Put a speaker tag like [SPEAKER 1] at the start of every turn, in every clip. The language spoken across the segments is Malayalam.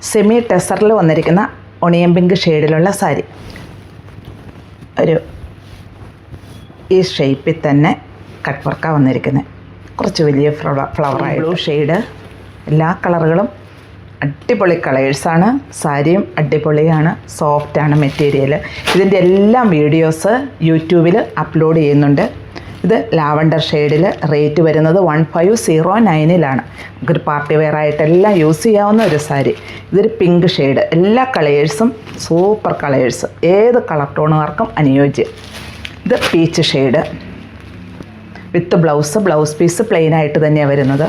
[SPEAKER 1] സെമി ടെസറിൽ വന്നിരിക്കുന്ന ഒണിയൻ പിങ്ക് ഷെയ്ഡിലുള്ള സാരി. ഒരു ഈ ഷേപ്പിൽ തന്നെ കട്ട് വർക്കാണ് വന്നിരിക്കുന്നത്. കുറച്ച് വലിയ ഫ്ലവറായിട്ട് ബ്ലൂ ഷെയ്ഡ്. എല്ലാ കളറുകളും അടിപൊളി കളേഴ്സാണ്. സാരിയും അടിപൊളിയാണ്, സോഫ്റ്റാണ് മെറ്റീരിയൽ. ഇതിൻ്റെ എല്ലാം വീഡിയോസ് യൂട്യൂബിൽ അപ്ലോഡ് ചെയ്യുന്നുണ്ട്. ഇത് ലാവണ്ടർ ഷെയ്ഡിൽ, റേറ്റ് വരുന്നത് 1509 നമുക്കൊരു പാർട്ടി വെയർ ആയിട്ടെല്ലാം യൂസ് ചെയ്യാവുന്ന ഒരു സാരി. ഇതൊരു പിങ്ക് ഷെയ്ഡ്. എല്ലാ കളേഴ്സും സൂപ്പർ കളേഴ്സ്, ഏത് കളർ ടോണുകാർക്കും അനുയോജ്യം. ഇത് peach shade with blouse piece plain ആയിട്ട് തന്നെയാണ് വരുന്നത്.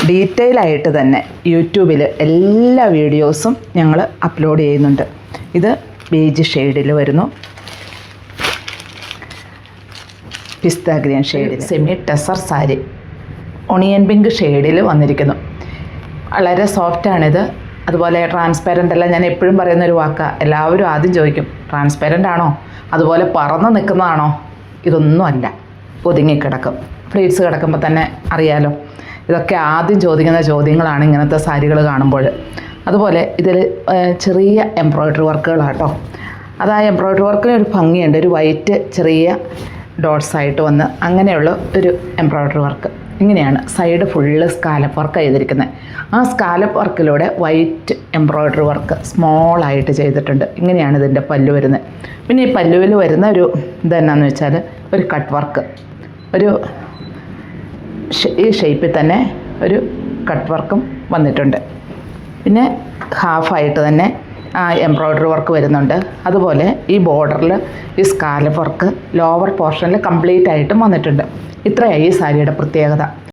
[SPEAKER 1] ഡീറ്റെയിൽ ആയിട്ട് തന്നെ യൂട്യൂബിൽ എല്ലാ വീഡിയോസും ഞങ്ങൾ അപ്ലോഡ് ചെയ്യുന്നുണ്ട്. ഇത് ബേജ് ഷെയ്ഡിൽ വരുന്നു. പിസ്ത ഗ്രീൻ ഷെയ്ഡിൽ semi tussar sari onion pink ഷെയ്ഡിൽ വന്നിരിക്കുന്നു. വളരെ സോഫ്റ്റാണിത്. അതുപോലെ ട്രാൻസ്പാരൻ്റ് അല്ല. ഞാൻ എപ്പോഴും പറയുന്നൊരു വാക്കാണ്. എല്ലാവരും ആദ്യം ചോദിക്കും, ട്രാൻസ്പാരൻ്റ് ആണോ, അതുപോലെ പറന്ന് നിൽക്കുന്നതാണോ? ഇതൊന്നും അല്ല, ഒതുങ്ങിക്കിടക്കും. ഫ്ലീറ്റ്സ് കിടക്കുമ്പോൾ തന്നെ അറിയാലോ. ഇതൊക്കെ ആദ്യം ചോദിക്കുന്ന ചോദ്യങ്ങളാണ് ഇങ്ങനത്തെ സാരികൾ കാണുമ്പോൾ. അതുപോലെ ഇതിൽ ചെറിയ എംബ്രോയ്ഡറി വർക്കുകളാട്ടോ. അത് ആ എംബ്രോയ്ഡറി വർക്കിന് ഒരു ഭംഗിയുണ്ട്. ഒരു വൈറ്റ് ചെറിയ ഡോട്ട്സ് ആയിട്ട് വന്ന് അങ്ങനെയുള്ള ഒരു എംബ്രോയ്ഡറി വർക്ക്. ഇങ്ങനെയാണ് സൈഡ് ഫുള്ള് സ്കാലപ്പ് വർക്ക് ചെയ്തിരിക്കുന്നത്. ആ സ്കാലപ്പ് വർക്കിലൂടെ വൈറ്റ് എംബ്രോയ്ഡറി വർക്ക് സ്മോളായിട്ട് ചെയ്തിട്ടുണ്ട്. ഇങ്ങനെയാണ് ഇതിൻ്റെ പല്ലു വരുന്നത്. പിന്നെ ഈ പല്ലുവിൽ വരുന്ന ഒരു ഇതെന്നാന്ന് വെച്ചാൽ ഒരു കട്ട് വർക്ക്, ഒരു ഈ ഷേപ്പിൽ തന്നെ ഒരു കട്ട് വർക്കും വന്നിട്ടുണ്ട്. പിന്നെ ഹാഫായിട്ട് തന്നെ ആ എംബ്രോയ്ഡറി വർക്ക് വരുന്നുണ്ട്. അതുപോലെ ഈ ബോർഡറിൽ ഈ സ്കാലപ്പ് വർക്ക് ലോവർ പോർഷനിൽ കംപ്ലീറ്റ് ആയിട്ടും വന്നിട്ടുണ്ട്. ഇത്രയായി ഈ സാരിയുടെ പ്രത്യേകത.